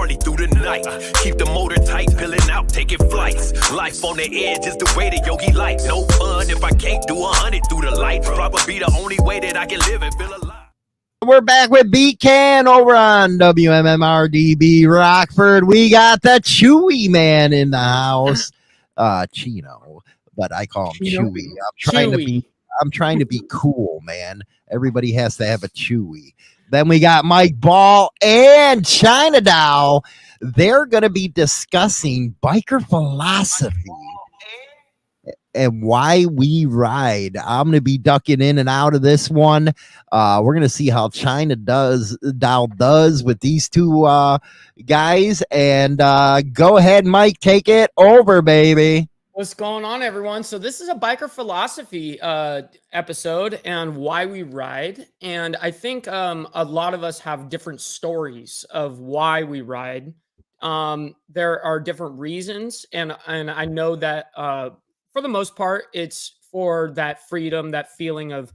Harley through the night. Keep the motor tight, peeling out, taking flights. Life on the edge is the way that Yogi likes. No fun if I can't do 100 through the lights. Probably the only way that I can live and feel alive. We're back with Beat-Can over on WMMRDB Rockford. We got the Chewy man in the house, Chino, but I call him Chewy. I'm trying to be cool, man. Everybody has to have a Chewy. Then we got Mike Ball and China Dow. They're going to be discussing biker philosophy and why we ride. I'm going to be ducking in and out of this one. We're going to see how China does with these two guys. And go ahead, Mike, take it over, baby. What's going on, everyone? So this is a biker philosophy episode and why we ride. And I think a lot of us have different stories of why we ride. There are different reasons. And I know that for the most part, it's for that freedom, that feeling of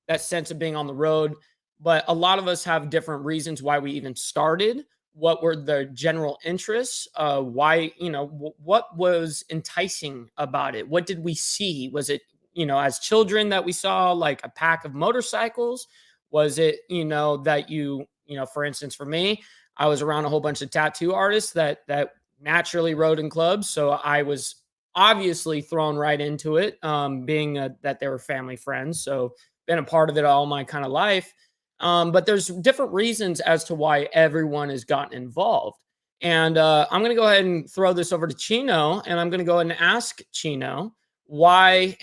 that sense of being on the road. But a lot of us have different reasons why we even started. What were the general interests? Why, what was enticing about it? What did we see? Was it, as children that we saw like a pack of motorcycles? Was it, that for instance, for me, I was around a whole bunch of tattoo artists that naturally rode in clubs. So I was obviously thrown right into it, being that they were family friends. So been a part of it all my kind of life. But there's different reasons as to why everyone has gotten involved. And I'm going to go ahead and throw this over to Chino, and I'm going to go ahead and ask Chino why.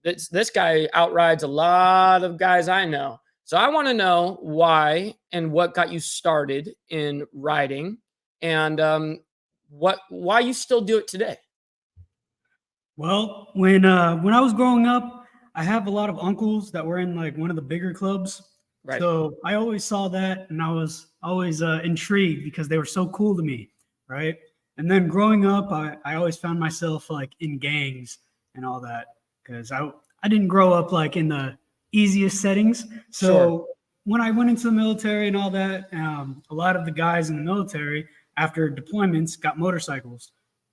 This guy outrides a lot of guys I know. So I want to know why and what got you started in riding, and why you still do it today. Well, when I was growing up, I have a lot of uncles that were in like one of the bigger clubs. Right. So I always saw that, and I was always intrigued because they were so cool to me, right? And then growing up, I always found myself like in gangs and all that because I didn't grow up like in the easiest settings. So when I went into the military and all that, a lot of the guys in the military after deployments got motorcycles,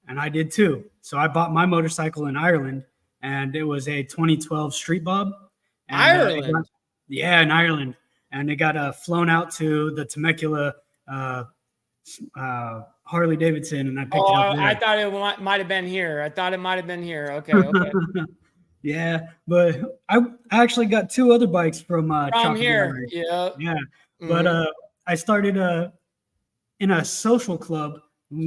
and I did too. So I bought my motorcycle in Ireland, and it was a 2012 Street Bob. And, Ireland? In Ireland. And it got flown out to the Temecula Harley Davidson, and I picked it up there. I thought it might have been here. Okay. Yeah, but I actually got two other bikes from here. Yeah. Mm-hmm. But I started in a social club,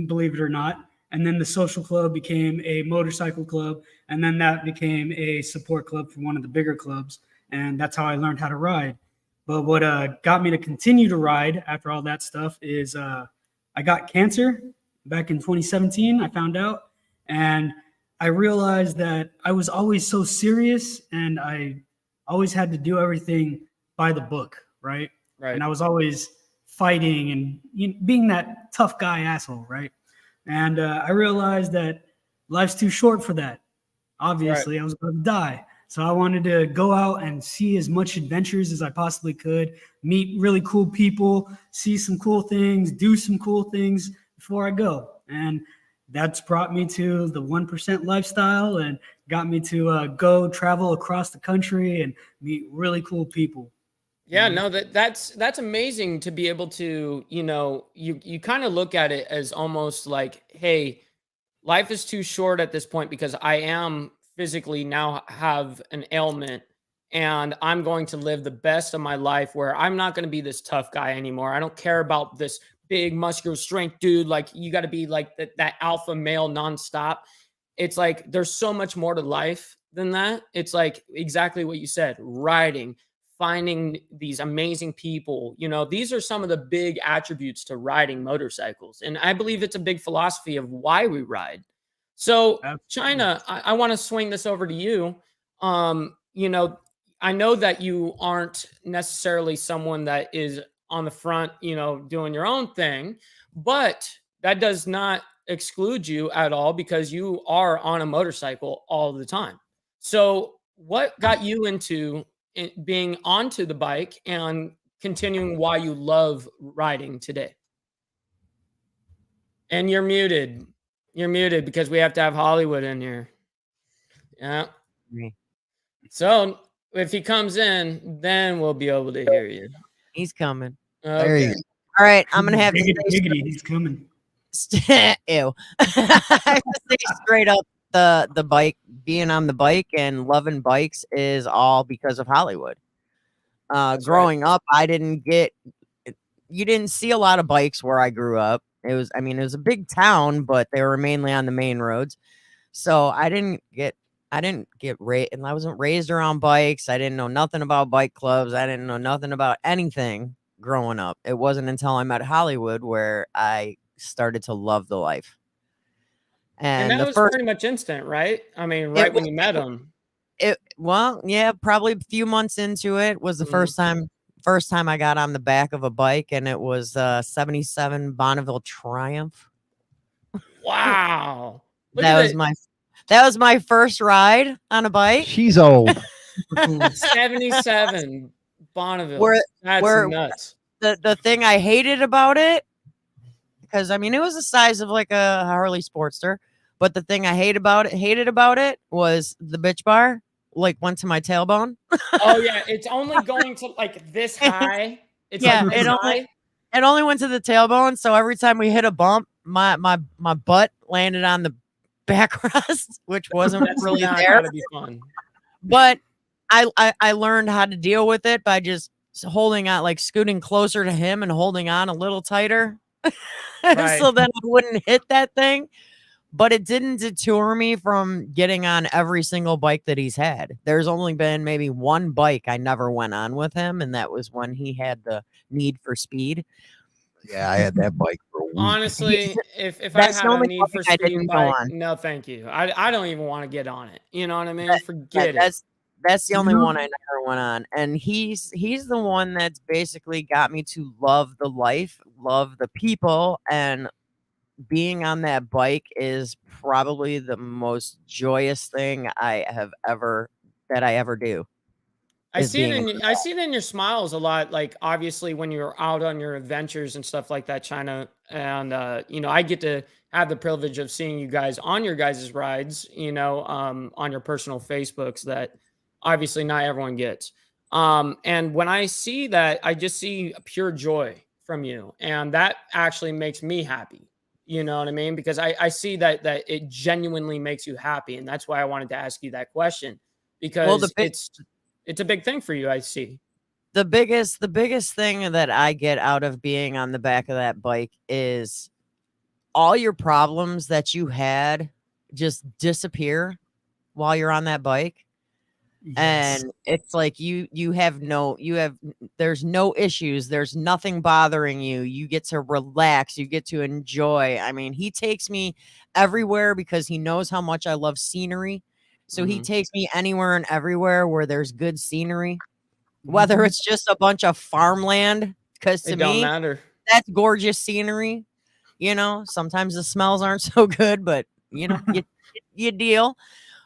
believe it or not. And then the social club became a motorcycle club. And then that became a support club for one of the bigger clubs. And that's how I learned how to ride. But what got me to continue to ride after all that stuff is I got cancer back in 2017, I found out. And I realized that I was always so serious, and I always had to do everything by the book, right? And I was always fighting and being that tough guy asshole, right? And I realized that life's too short for that. Obviously, I was about to die. So I wanted to go out and see as much adventures as I possibly could, meet really cool people, see some cool things, do some cool things before I go. And that's brought me to the 1% lifestyle and got me to go travel across the country and meet really cool people. Yeah, no, that's amazing to be able to, you kind of look at it as almost like, hey, life is too short at this point because I am physically now have an ailment, and I'm going to live the best of my life where I'm not going to be this tough guy anymore. I don't care about this big muscular strength dude. Like, you got to be like that alpha male nonstop. It's like there's so much more to life than that. It's like exactly what you said, riding, finding these amazing people. These are some of the big attributes to riding motorcycles. And I believe it's a big philosophy of why we ride. So China, I want to swing this over to you. I know that you aren't necessarily someone that is on the front, doing your own thing, but that does not exclude you at all because you are on a motorcycle all the time. So what got you into being onto the bike and continuing why you love riding today? And you're muted. You're muted because we have to have Hollywood in here. Yeah. So if he comes in, then we'll be able to hear you. He's coming. There you Okay. go. All right, I'm gonna have to Giggity, say giggity, he's coming. Ew. I have to say straight up, the bike, being on the bike and loving bikes is all because of Hollywood. Growing up, you didn't see a lot of bikes where I grew up. It was a big town, but they were mainly on the main roads. So I wasn't raised around bikes. I didn't know nothing about bike clubs. I didn't know nothing about anything growing up. It wasn't until I met Hollywood where I started to love the life. And that the was first pretty much instant, right? I mean, right when you met him. Probably a few months into it was the first time I got on the back of a bike, and it was 77 Bonneville Triumph. Wow. That was my first ride on a bike. She's old. 77 Bonneville. That's nuts. The thing I hated about it, because it was the size of like a Harley Sportster, but the thing I hated about it was the bitch bar went to my tailbone. Oh yeah, it's only going to like this high. It's like this high. It only went to the tailbone, so every time we hit a bump, my butt landed on the backrest, which wasn't really there. Gotta be fun. But I learned how to deal with it by just holding on, like scooting closer to him and holding on a little tighter, Right. so then I wouldn't hit that thing. But it didn't deter me from getting on every single bike that he's had. There's only been maybe one bike I never went on with him, and that was when he had the Need for Speed. Yeah, I had that bike for a week. Honestly, if I That's had the a only Need bike for I Speed didn't go bike, on. no, thank you. I don't even want to get on it. You know what I mean? Forget it. That's the only one I never went on. And he's the one that's basically got me to love the life, love the people, and being on that bike is probably the most joyous thing I ever do. I see it in your smiles a lot. Like obviously when you're out on your adventures and stuff like that, China, and I get to have the privilege of seeing you guys on your guys' rides, on your personal Facebooks that obviously not everyone gets. And when I see that, I just see pure joy from you, and that actually makes me happy. You know what I mean? Because I see that it genuinely makes you happy, and that's why I wanted to ask you that question, because it's a big thing for you. I see. The biggest thing that I get out of being on the back of that bike is all your problems that you had just disappear while you're on that bike. Yes. And it's like there's no issues, there's nothing bothering you, you get to relax, you get to enjoy. He takes me everywhere because he knows how much I love scenery, so he takes me anywhere and everywhere where there's good scenery, whether it's just a bunch of farmland, because to It don't me matter. that's gorgeous scenery. Sometimes the smells aren't so good, but you deal.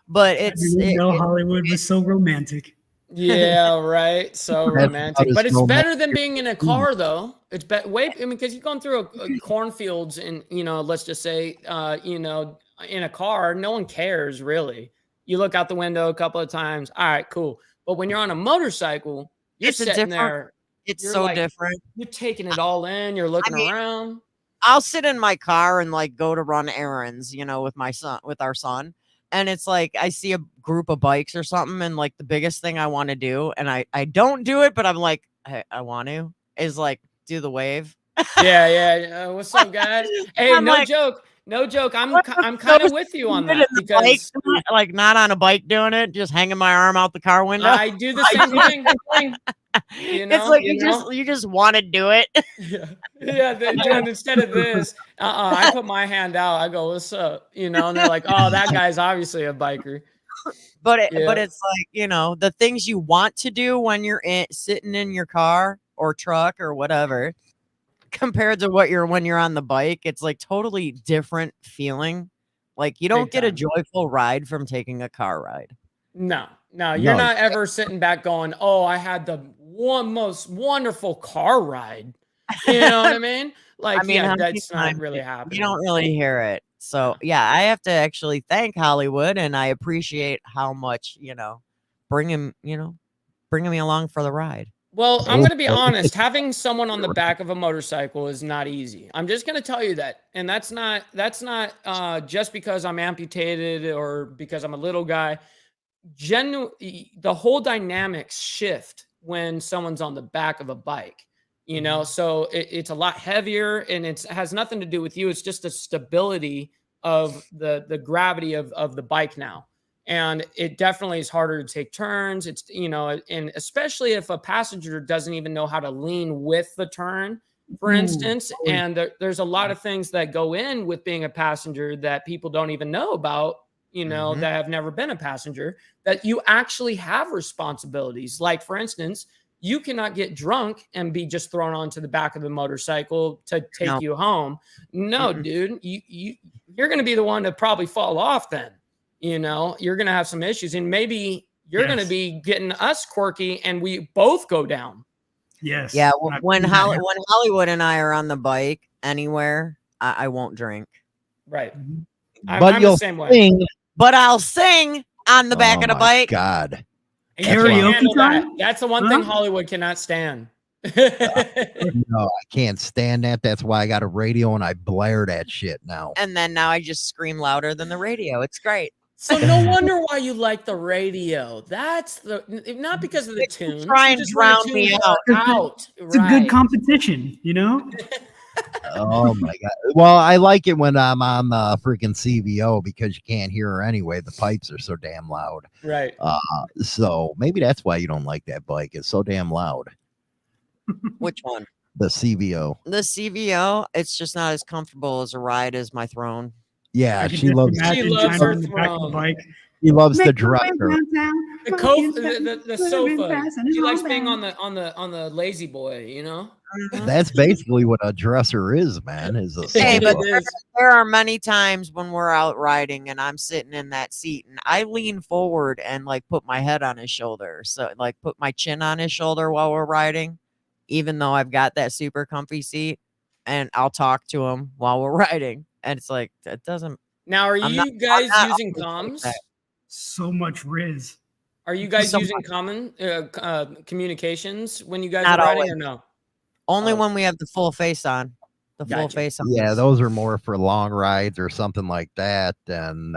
But Hollywood was so romantic. Yeah, right. So romantic, but it's better than being in a Hmm. car, though. It's because you're going through a cornfields, and let's just say, in a car, no one cares really. You look out the window a couple of times. All right, cool. But when you're on a motorcycle, you're sitting there. It's you're so different. You're taking it all in. You're looking around. I'll sit in my car and go to run errands, with our son. And it's like I see a group of bikes or something, and the biggest thing I want to do, and I don't do it, but I'm like, hey, I want to, is do the wave. Yeah. What's up, guys? Hey, I'm no joke. I'm kind of with you on that, because not on a bike doing it, just hanging my arm out the car window. I do the same thing. It's like you just want to do it. And instead of this, I put my hand out. I go, "What's up?" And they're like, "Oh, that guy's obviously a biker." But it's the things you want to do when you're sitting in your car or truck or whatever, compared to when you're on the bike, it's totally different feeling. You don't get a joyful ride from taking a car ride. No, you're not ever sitting back going, "Oh, I had the most wonderful car ride." You know what I mean? Like, I mean, how many that's not times really you happening. don't really hear it. So yeah, I have to actually thank Hollywood, and I appreciate how much bringing me along for the ride. Well, I'm going to be Oh, honest. Having someone on the back of a motorcycle is not easy. I'm just going to tell you that, and that's not just because I'm amputated or because I'm a little guy. The whole dynamics shift when someone's on the back of a bike. So it's a lot heavier, and it has nothing to do with you. It's just the stability of the gravity of the bike now. And it definitely is harder to take turns. It's, and especially if a passenger doesn't even know how to lean with the turn, for instance. And there's a lot of things that go in with being a passenger that people don't even know about, that have never been a passenger, that you actually have responsibilities. Like, for instance, you cannot get drunk and be just thrown onto the back of the motorcycle to take you home. No, dude, you're going to be the one to probably fall off then. You're going to have some issues, and maybe you're going to be getting us quirky and we both go down. Yes. Yeah. When Hollywood and I are on the bike anywhere, I won't drink. Right. But I'm you'll the same way. sing. But I'll sing on the back of the bike. God. And you can't Karaoke handle that. time? That's the one thing Hollywood cannot stand. No, I can't stand that. That's why I got a radio and I blare that shit now. And then now I just scream louder than the radio. It's great. So no wonder why you like the radio. That's not because of the tune. Try and drown me out. It's a good competition, Oh my God. Well, I like it when I'm on the freaking CVO because you can't hear her anyway. The pipes are so damn loud. Right. So maybe that's why you don't like that bike. It's so damn loud. Which one? The CVO. The CVO. It's just not as comfortable as a ride as my throne. Yeah, she loves her throne. She loves the dresser. The sofa. She likes being on the lazy boy, That's basically what a dresser is, man. Is a Hey, but sofa. there are many times when we're out riding and I'm sitting in that seat and I lean forward and like put my head on his shoulder. So like put my chin on his shoulder while we're riding, even though I've got that super comfy seat, and I'll talk to him while we're riding. And it's like, that doesn't. Now, are you guys using comms? So much Riz. Are you guys using common communications when you guys Not are riding always. or no? Only when we have the full face on. The full Gotcha. face on. Yeah, those are more for long rides or something like that. And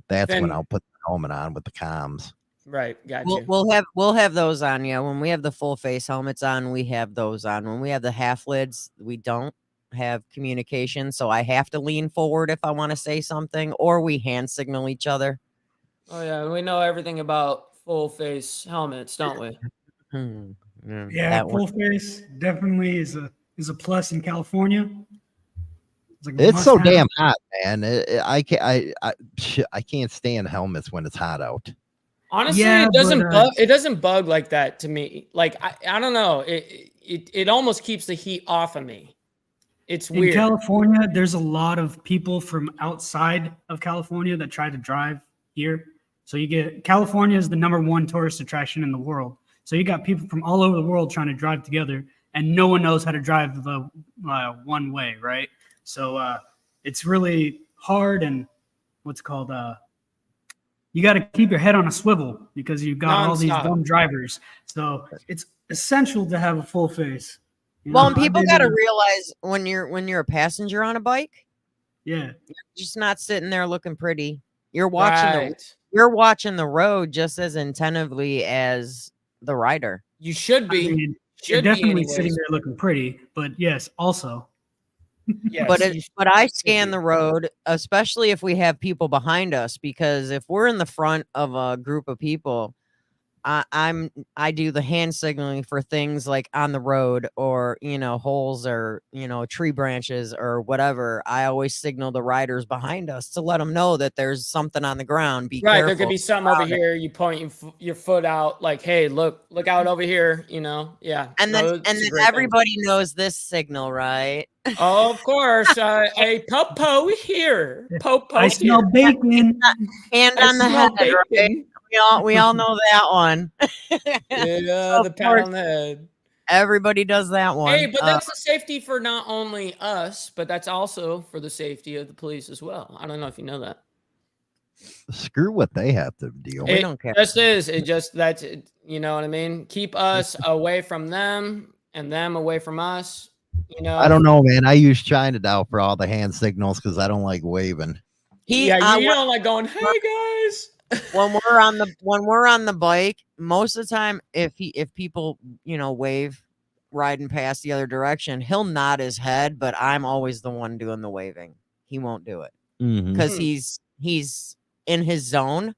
that's when I'll put the helmet on with the comms. Right, gotcha. We'll have those on. Yeah, when we have the full face helmets on, we have those on. When we have the half lids, we don't have communication, so I have to lean forward if I want to say something, or we hand signal each other. Oh yeah, we know everything about full face helmets, don't we? Yeah, full face definitely is a plus in California. It's so damn hot, man. I can't stand helmets when it's hot out. Honestly, it doesn't bug like that to me. Like I don't know. It almost keeps the heat off of me. It's weird. In California, there's a lot of people from outside of California that try to drive here. So California is the #1 tourist attraction in the world. So you got people from all over the world trying to drive together, and no one knows how to drive the one way, right? So it's really hard, and what's called you got to keep your head on a swivel because you've got all these dumb drivers. So it's essential to have a full face. Well, and people got to realize when you're a passenger on a bike, you're just not sitting there looking pretty. You're watching the road just as attentively as the rider. You should be. I mean, you're definitely sitting there looking pretty, but yes, also. Yes, but I scan the road, especially if we have people behind us, because if we're in the front of a group of people, I do the hand signaling for things like on the road or holes or tree branches or whatever. I always signal the riders behind us to let them know that there's something on the ground. Be careful. There could be something over here. You point your foot out, like, hey, look out over here. Yeah. And then everybody knows this signal, right? Oh, of course. A popo here. Popo. I smell bacon. Hand on the head. Right? We all know that one. Yeah, the pat on the head. Everybody does that one. Hey, but that's the safety for not only us, but that's also for the safety of the police as well. I don't know if you know that. Screw what they have to deal We with. don't care. Just is. It just that's it, you know what I mean? Keep us away from them and them away from us. You know. I don't know, man. I use China Doll for all the hand signals because I don't like waving. Yeah, you don't like going, hey guys. when we're on the bike, most of the time, if people wave riding past the other direction, he'll nod his head, but I'm always the one doing the waving. He won't do it because he's in his zone.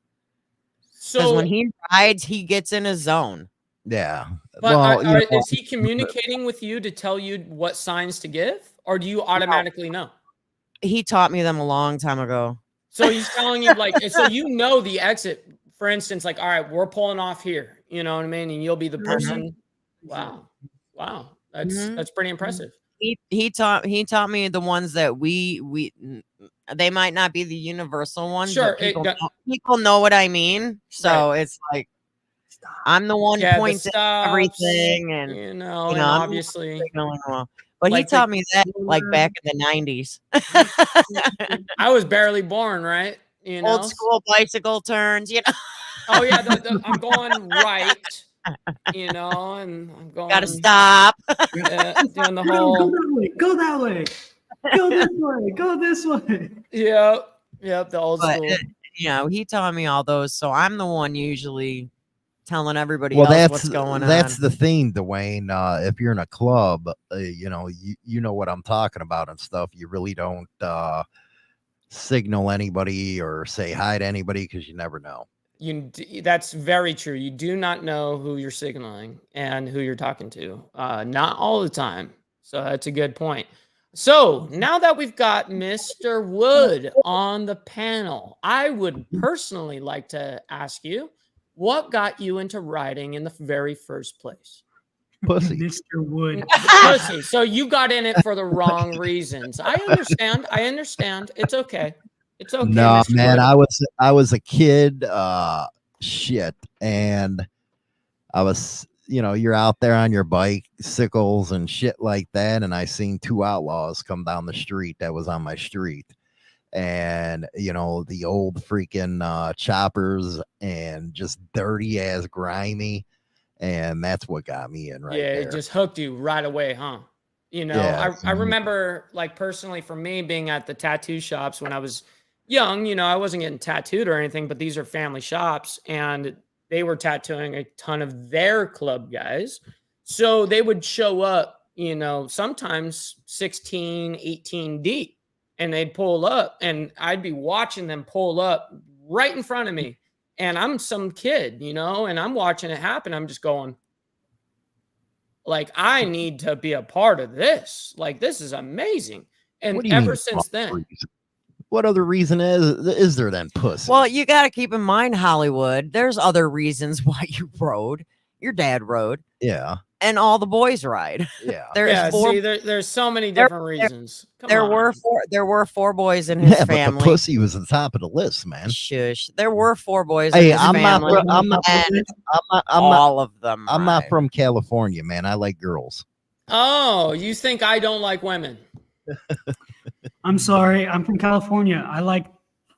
Because when he rides, he gets in his zone. Yeah. But is he communicating with you to tell you what signs to give, or do you automatically know? He taught me them a long time ago. So he's telling you so you know the exit. For instance, like, all right, we're pulling off here. You know what I mean? And you'll be the person. Wow. That's pretty impressive. He taught me the ones that we they might not be the universal ones. Sure, but people know what I mean. So it's like I'm the one pointing everything, and and obviously. But he taught me that like back in the 90s. I was barely born, right? Old school bicycle turns, Oh yeah, I'm going right. And I'm going. Gotta stop. Doing the whole. Go that way. Go this way. Go this way. Yep. The old school. He taught me all those, so I'm the one usually telling everybody else what's going on. That's the thing, Dwayne. If you're in a club, you know what I'm talking about and stuff. You really don't signal anybody or say hi to anybody because you never know. That's very true. You do not know who you're signaling and who you're talking to. Not all the time. So that's a good point. So now that we've got Mr. Wood on the panel, I would personally like to ask you, what got you into riding in the very first place? Pussy. Mr. Wood. Pussy. So you got in it for the wrong reasons. I understand. It's okay. It's okay. No, Mr. man, Wood. I was a kid, and I was, you're out there on your bicycles and shit like that, and I seen two outlaws come down the street that was on my street, and the old freaking choppers and just dirty ass grimy, and that's what got me in there. It just hooked you right away, huh? I remember, like, personally for me, being at the tattoo shops when I was young, I wasn't getting tattooed or anything, but these are family shops and they were tattooing a ton of their club guys. So they would show up, sometimes 16, 18 deep, and they'd pull up and I'd be watching them pull up right in front of me. And I'm some kid, and I'm watching it happen. I'm just going, like, I need to be a part of this. Like, this is amazing. And ever since then. What other reason is there than pussy? Well, you got to keep in mind, Hollywood, there's other reasons why you rode. Your dad rode. Yeah. And all the boys ride. Yeah. There's so many different reasons. There were four boys in his family. But the pussy was the top of the list, man. Shush. There were four boys in his family. All of them. I'm not from California, man. I like girls. Oh, you think I don't like women? I'm sorry. I'm from California. I like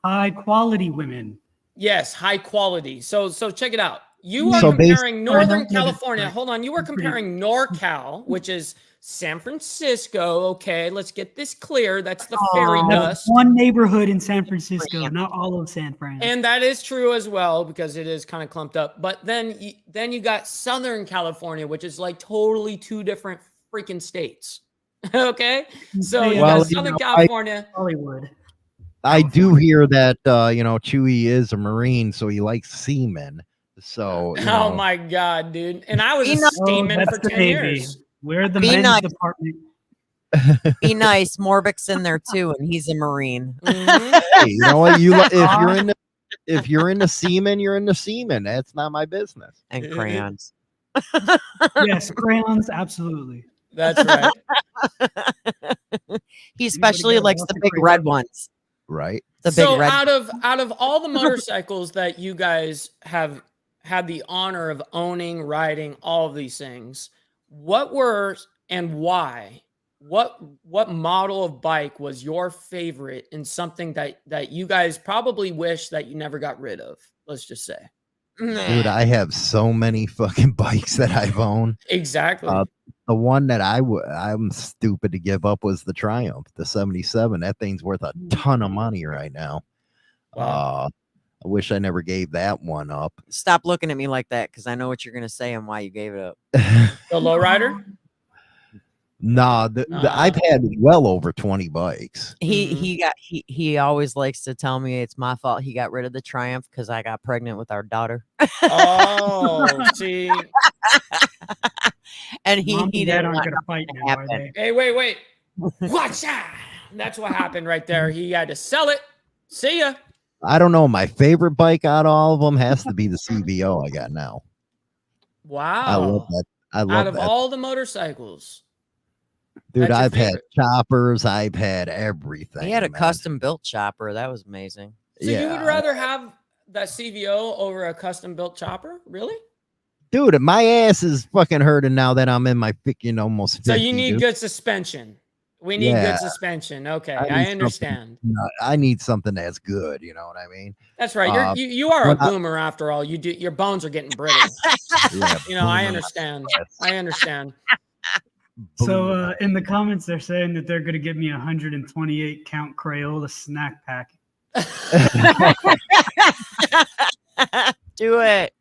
high quality women. Yes, high quality. So check it out. You are comparing Northern California. Hold on. You are comparing NorCal, which is San Francisco. Okay, let's get this clear. That's the fairy dust. One neighborhood in San Francisco, not all of San Fran. And that is true as well because it is kind of clumped up. But then you got Southern California, which is like totally two different freaking states. Okay, so you got Southern California, Hollywood. I do hear that Chewy is a Marine, so he likes seamen. So oh my god, dude! And I was a seaman for 10 years. We're the men's department. Be nice. Morbic's in there too, and he's a Marine. Hey, you know what? If you're in the seaman, you're in the seaman. That's not my business. And crayons. Yes, crayons, absolutely. That's right. He especially likes the big red ones. Right. So out of all the motorcycles that you guys have had the honor of owning, riding, all of these things, what were and why? What model of bike was your favorite and something that you guys probably wish that you never got rid of? Let's just say. Dude, I have so many fucking bikes that I've owned. Exactly. The one that I'm stupid to give up was the Triumph, the 77. That thing's worth a ton of money right now. Wow. I wish I never gave that one up. Stop looking at me like that because I know what you're gonna say and why you gave it up. The lowrider? Nah, I've had well over 20 bikes. He always likes to tell me it's my fault he got rid of the Triumph because I got pregnant with our daughter. Oh, see. And Mom he and Dad didn't aren't want gonna fight to now, are happen. they? Hey, wait. Watch out. That's what happened right there. He had to sell it. See ya. I don't know. My favorite bike out of all of them has to be the CVO I got now. Wow. I love that. I love Out of that. all the motorcycles. Dude, that's your I've had favorite. choppers. I've had everything. He had a man. custom built chopper. That was amazing. So you would rather have that CVO over a custom built chopper? Really? Dude, my ass is fucking hurting now that I'm in my almost 50. So you need dude. good suspension. We need Yeah. good suspension. Okay, I need I something- understand. I need something that's good. You know what I mean? That's right. You are a when I- boomer after all. You do your bones are getting brittle. Yeah, You know, I boomer. understand. Yes. I understand. So in the comments, they're saying that they're going to give me a 128 count Crayola snack pack. Do it.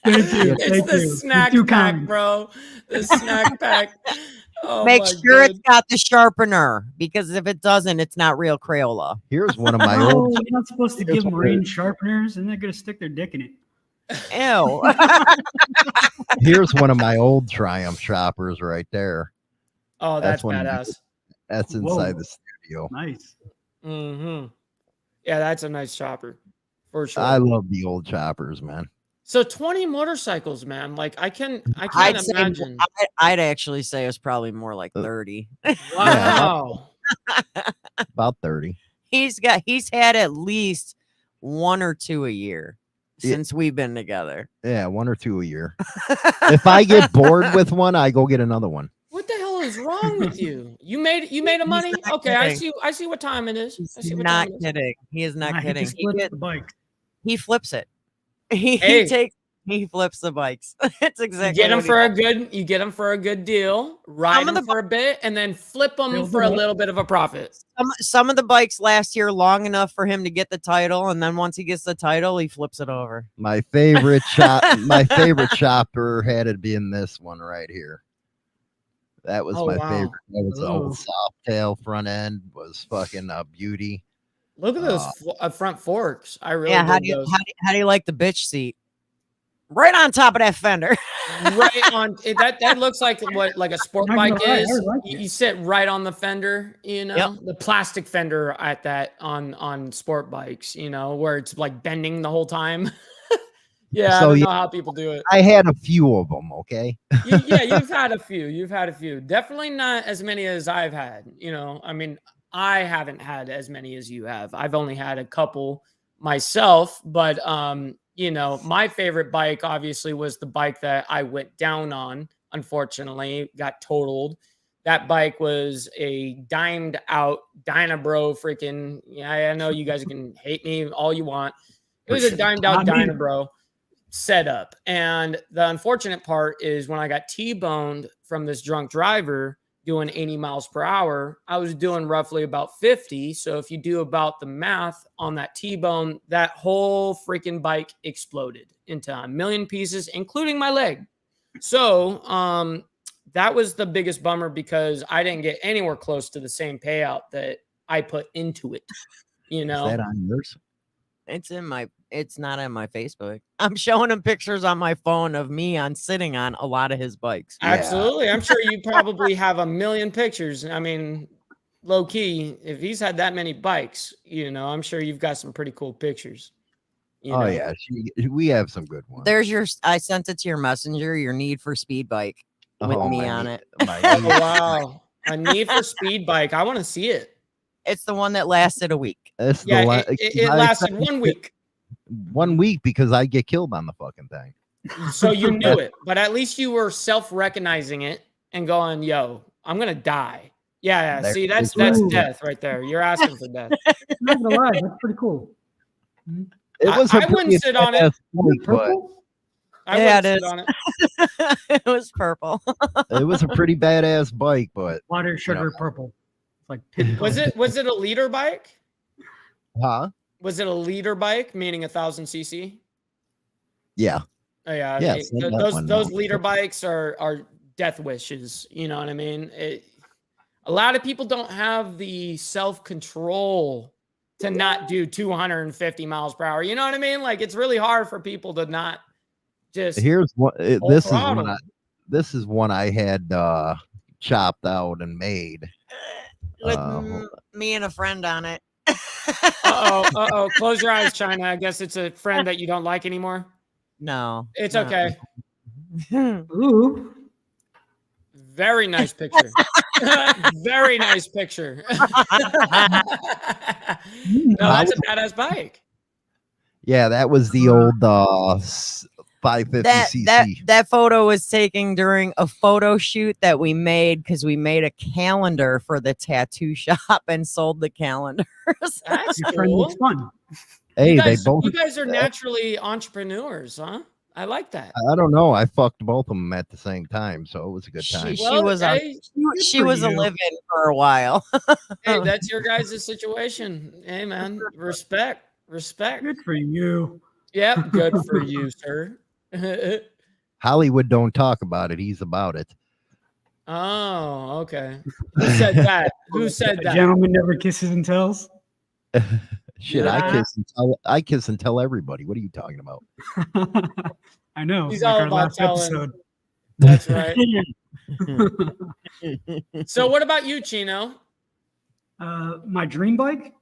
Thank you. It's Thank the you. snack You're too pack, kind. bro. The snack pack. Oh Make my sure it's God. got the sharpener because if it doesn't, it's not real Crayola. Here's one of my Oh, old. you're not supposed to Here's give what marine sharpeners, and they're going to stick their dick in it. Ew. Here's one of my old Triumph choppers right there. Oh, That's that's one of my- badass. That's inside Whoa. the studio. Nice. Mm-hmm. Yeah, that's a nice chopper for sure. I love the old choppers, man. So 20 motorcycles, man. Like I can't I'd say imagine. I'd actually say it's probably more like 30. Wow. About 30. He's had at least one or two a year Yeah. since we've been together. Yeah, one or two a year. If I get bored with one, I go get another one. What the hell is wrong with you? You made a money? not Okay, I kidding. see what time it is. I see He's what not time it is. kidding. He is not Nah, kidding. He just flips the bike. He flips it. He Hey. he flips the bikes. It's You exactly get them what he for does. you get them for a good deal, ride Some of them the for a bit, and then flip them Build for a them up. little bit of a profit. Some of the bikes last year long enough for him to get the title, and then once he gets the title, he flips it over. My favorite chopper had to be in this one right here. That was Oh, my wow. favorite. That was the Ooh. old soft tail front end was fucking a beauty. Look at those front forks. I really Yeah, how dig do you those. how do you like the bitch seat? Right on top of that fender. Right on that looks like what like a sport Not bike gonna lie, I is. like You, it. you sit right on the fender, you know, Yep. the plastic fender at that on sport bikes, you know, where it's like bending the whole time. Yeah, So, I don't yeah. know how people do it. I had a few of them. Okay. Yeah, you've had a few. You've had a few. Definitely not as many as I've had. You know, I mean, I haven't had as many as you have. I've only had a couple myself, but you know, my favorite bike obviously was the bike that I went down on. Unfortunately, got totaled. That bike was a dimed out Dynabro freaking. Yeah, I know you guys can hate me all you want. It was a dimed out Not me. Dynabro setup. And the unfortunate part is when I got T-boned from this drunk driver doing 80 miles per hour, I was doing roughly about 50. So if you do about the math on that T-bone, that whole freaking bike exploded into a million pieces, including my leg. So that was the biggest bummer because I didn't get anywhere close to the same payout that I put into it. You know, Is that on yours? It's not on my Facebook. I'm showing him pictures on my phone of me sitting on a lot of his bikes. Yeah. absolutely. I'm sure you probably have a million pictures. I mean, low key, if he's had that many bikes, you know, I'm sure you've got some pretty cool pictures. You Oh know? yeah, we have some good ones. There's I sent it to your messenger, your Need for Speed bike with Oh, me my on knee- it. my Oh, knee- wow. A Need for Speed bike. I want to see it. It's the one that lasted a week. That's the Yeah, la- it I lasted said 1 week. 1 week because I get killed on the fucking thing. So you knew it, but at least you were self-recognizing it and going, "Yo, I'm gonna die." Yeah. There See, you that's go. death right there. You're asking for death. I'm not gonna lie, that's pretty cool. It was a I wouldn't pretty sit on it. badass bike, but Purple? I Yeah, wouldn't it sit is. on it. It was purple. it was a pretty badass bike, but Water, sugar, purple. It's like pit Was it a leader bike? huh? Was it a leader bike, meaning 1,000 cc? Yeah. Oh yeah, Yeah, I mean, send that those one those over. leader bikes are death wishes. You know what I mean? A lot of people don't have the self control to not do 250 miles per hour. You know what I mean? Like it's really hard for people to not just. Here's what full this is throttle. this is one I had chopped out and made. With Uh, me and a friend on it. Uh-oh. Close your eyes, China. I guess it's a friend that you don't like anymore. No. It's no. okay. Ooh. Very nice picture. Very nice picture. No, that's a badass bike. yeah, that was the old 550cc. That photo was taken during a photo shoot that we made because we made a calendar for the tattoo shop and sold the calendars. That's Your friend cool. looks fun. Hey, You they guys, both. you guys are naturally entrepreneurs, huh? I like that. I don't know. I fucked both of them at the same time, so it was a good time. She was a hey, she for was a you. live-in for a while. hey, that's your guys' situation. Hey, man, respect. Good for you. Yep, good for you, sir. Hollywood don't talk about it. He's about it. Oh, okay. Who said that? Who said A that? gentleman never kisses and tells. Shit, Yeah. I kiss and tell everybody. What are you talking about? I know. He's like all our about last telling. episode. That's right. So, what about you, Chino? My dream bike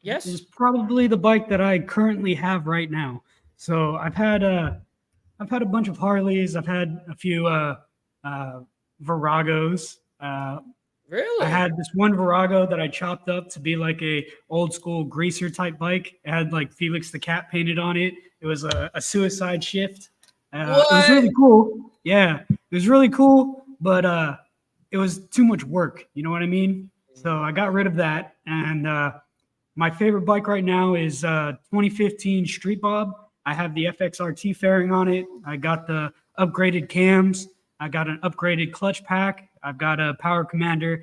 Yes. is probably the bike that I currently have right now. So I've had a bunch of Harleys. I've had a few Viragos. Really? I had this one Virago that I chopped up to be like a old school greaser type bike. It had like Felix the Cat painted on it. It was a suicide shift. It was really cool. Yeah, it was really cool, but it was too much work. You know what I mean? So I got rid of that. And my favorite bike right now is 2015 Street Bob. I have the FXRT fairing on it. I got the upgraded cams. I got an upgraded clutch pack. I've got a power commander,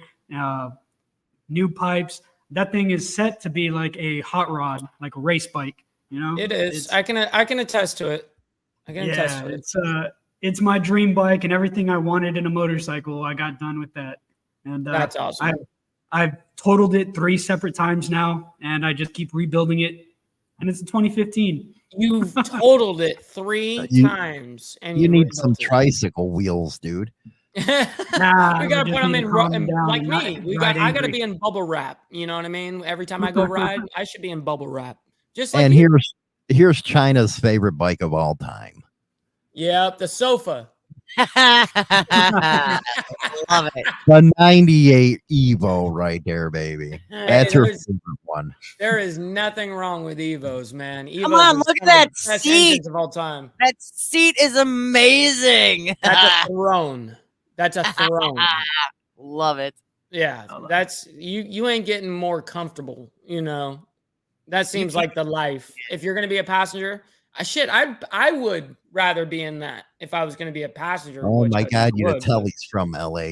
new pipes. That thing is set to be like a hot rod, like a race bike. You know, It is. I can attest to it. I can attest Yeah, to it. it's my dream bike, and everything I wanted in a motorcycle, I got done with that. And That's awesome. I've totaled it 3 separate times now, and I just keep rebuilding it. And it's a 2015. You've totaled it 3 You- times, and You need some rebuilt it. tricycle wheels, dude. Nah, We we gotta just put them need in, to calm in down like and me. not I gotta angry. be in bubble wrap. You know what I mean? Every time I go ride, I should be in bubble wrap. Just like And you. here's China's favorite bike of all time. Yep, the sofa. Love it. The 98 Evo right there, baby. That's her there's- favorite one. There is nothing wrong with Evos, man. Evos on, is look at one of that the best seat. engines of all time. That seat is amazing. That's a throne. That's a throne. Love it. Yeah, that's you ain't getting more comfortable, you know. That seems like the life. If you're gonna be a passenger, I would rather be in that if I was gonna be a passenger. Oh which my I God, you would, can tell he's from LA.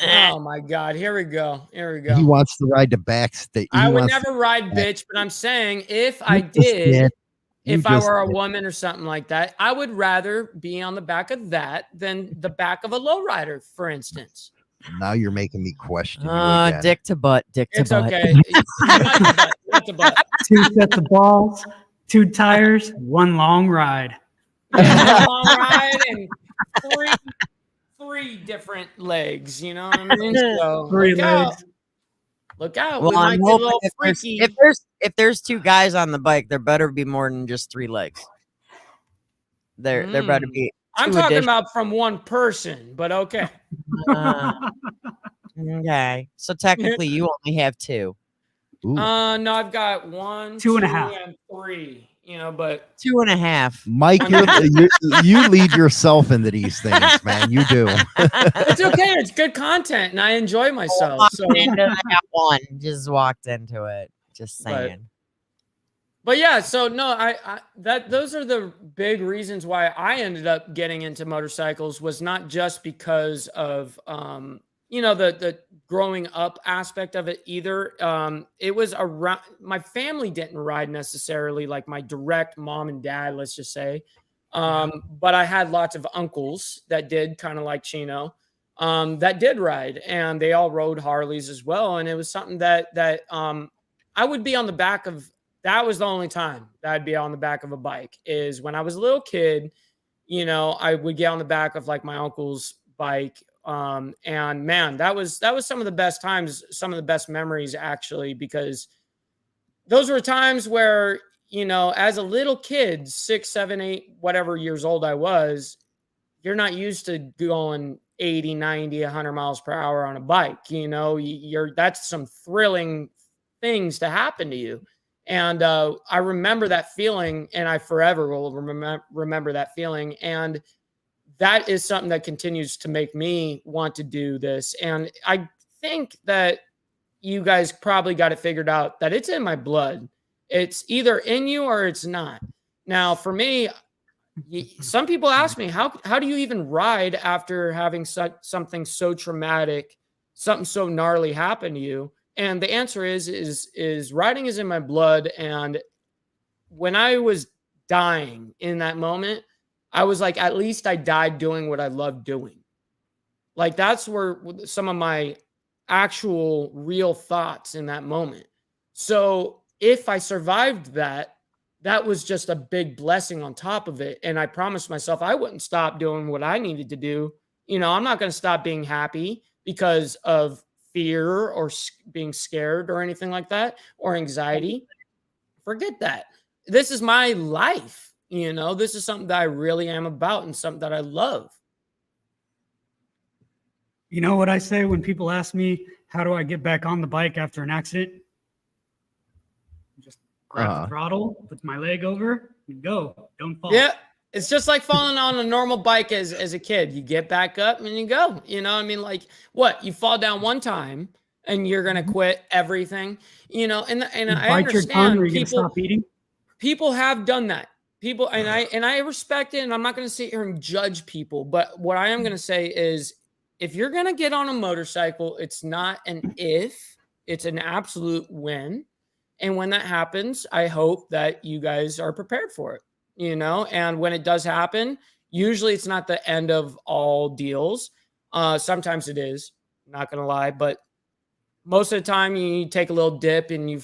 Oh my God, here we go. Here we go. He wants to ride the backstage. I would never ride bitch, but I'm saying if I did, if I were a woman or something like that, I would rather be on the back of that than the back of a lowrider, for instance. Now you're making me question you again. Dick to butt, dick to It's butt. okay. Not the butt. 2 sets of balls, 2 tires, 1 long ride. Yeah, long ride and three different legs. You know what I mean? So 3 look out. legs. Look out. Well, We might I'm get a hoping little if freaky. there's 2 guys on the bike, there better be more than just 3 legs. There better be. I'm 2 talking additional- about from one person, but okay. Okay, so technically you only have 2. Ooh. No, I've got 1, 2 and a 2, half. and 3. but 2.5. Mike, you lead yourself into these things, man. You do. it's okay. It's good content, and I enjoy myself. So, Into that one, just walked into it. Just saying. but yeah, so no, I those are the big reasons why I ended up getting into motorcycles, was not just because of the growing up aspect of it either. It was around, my family didn't ride necessarily, like my direct mom and dad, let's just say. But I had lots of uncles that did, kind of like Chino, that did ride, and they all rode Harleys as well. And it was something that I would be on the back of. That was the only time that I'd be on the back of a bike, is when I was a little kid. I would get on the back of like my uncle's bike. And man, that was some of the best times, some of the best memories, actually, because those were times where, as a little kid, 6, 7, 8, whatever years old I was, you're not used to going 80, 90, 100 miles per hour on a bike. That's some thrilling things to happen to you. And I remember that feeling, and I forever will remember that feeling. And that is something that continues to make me want to do this. And I think that you guys probably got it figured out, that it's in my blood. It's either in you or it's not. Now, for me, some people ask me, how do you even ride after having something so traumatic, something so gnarly happen to you? And the answer is riding is in my blood. And when I was dying in that moment, I was like, at least I died doing what I love doing. Like, that's where some of my actual real thoughts in that moment. So if I survived that, that was just a big blessing on top of it. And I promised myself I wouldn't stop doing what I needed to do. I'm not going to stop being happy because of fear or being scared or anything like that, or anxiety. Forget that. This is my life. This is something that I really am about, and something that I love. You know what I say when people ask me, how do I get back on the bike after an accident? Just grab the throttle, put my leg over, and go. Don't fall. Yeah. It's just like falling on a normal bike as a kid. You get back up and you go. Like, what? You fall down one time and you're going to quit everything, and I understand people have done that. People, and I respect it, and I'm not going to sit here and judge people, but what I am going to say is, if you're going to get on a motorcycle, it's not an if, it's an absolute when. And when that happens, I hope that you guys are prepared for it, and when it does happen, usually it's not the end of all deals. Sometimes it is, not going to lie, but most of the time you take a little dip and you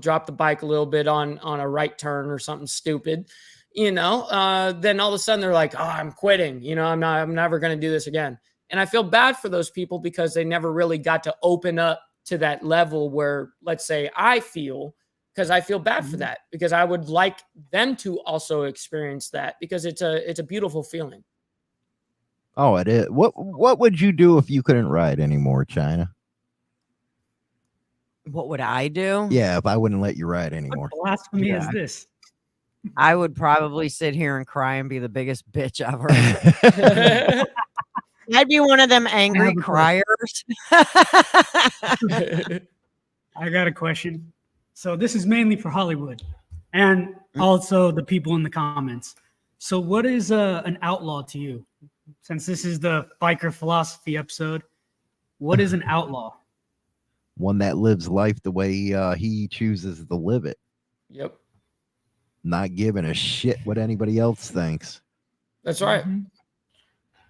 drop the bike a little bit on a right turn or something stupid, then all of a sudden they're like, oh, I'm quitting. I'm never going to do this again. And I feel bad for those people, because they never really got to open up to that level where, let's say, I feel, because I feel bad for that, because I would like them to also experience that, because it's a beautiful feeling. Oh, it is. What would you do if you couldn't ride anymore, China? What would I do? Yeah, if I wouldn't let you ride anymore. What blasphemy is this? I would probably sit here and cry and be the biggest bitch ever. I'd be one of them angry criers. I got a question. So this is mainly for Hollywood and also the people in the comments. So what is an outlaw to you? Since this is the biker philosophy episode, what is an outlaw? One that lives life the way he chooses to live it. Yep. Not giving a shit what anybody else thinks. That's right. Mm-hmm.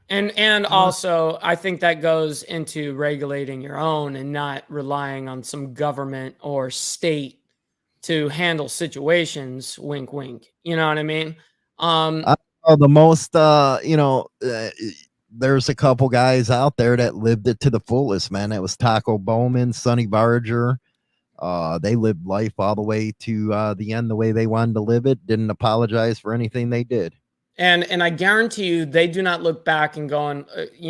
And also, I think that goes into regulating your own and not relying on some government or state to handle situations. Wink, wink. You know what I mean? The most, there's a couple guys out there that lived it to the fullest, man. That was Taco Bowman, Sonny Barger. They lived life all the way to the end, the way they wanted to live it. Didn't apologize for anything they did. And I guarantee you, they do not look back and going,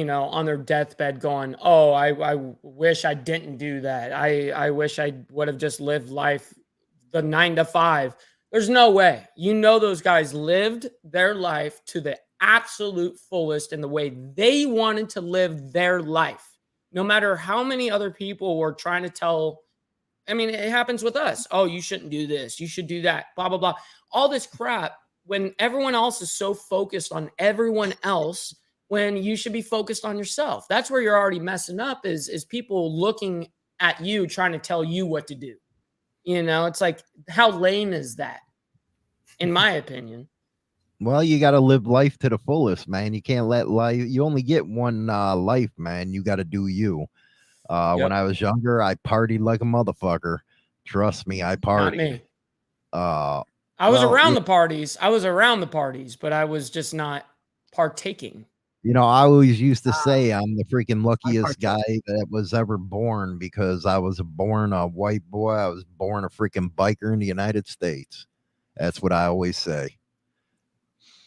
on their deathbed going, oh, I wish I didn't do that. I wish I would have just lived life, the 9 to 5. There's no way. You know, those guys lived their life to the absolute fullest in the way they wanted to live their life. No matter how many other people were trying to tell. I mean, it happens with us. Oh, you shouldn't do this. You should do that. Blah, blah, blah. All this crap when everyone else is so focused on everyone else when you should be focused on yourself. That's where you're already messing up is people looking at you, trying to tell you what to do. You know, it's like, how lame is that? In my opinion. Well, you got to live life to the fullest, man. You can't let life, you only get one life, man. You got to do you. When I was younger, I partied like a motherfucker. Trust me, I partied. Not me. I was around the parties. I was around the parties, but I was just not partaking. You know, I always used to say I'm the freaking luckiest guy that was ever born because I was born a white boy. I was born a freaking biker in the United States. That's what I always say.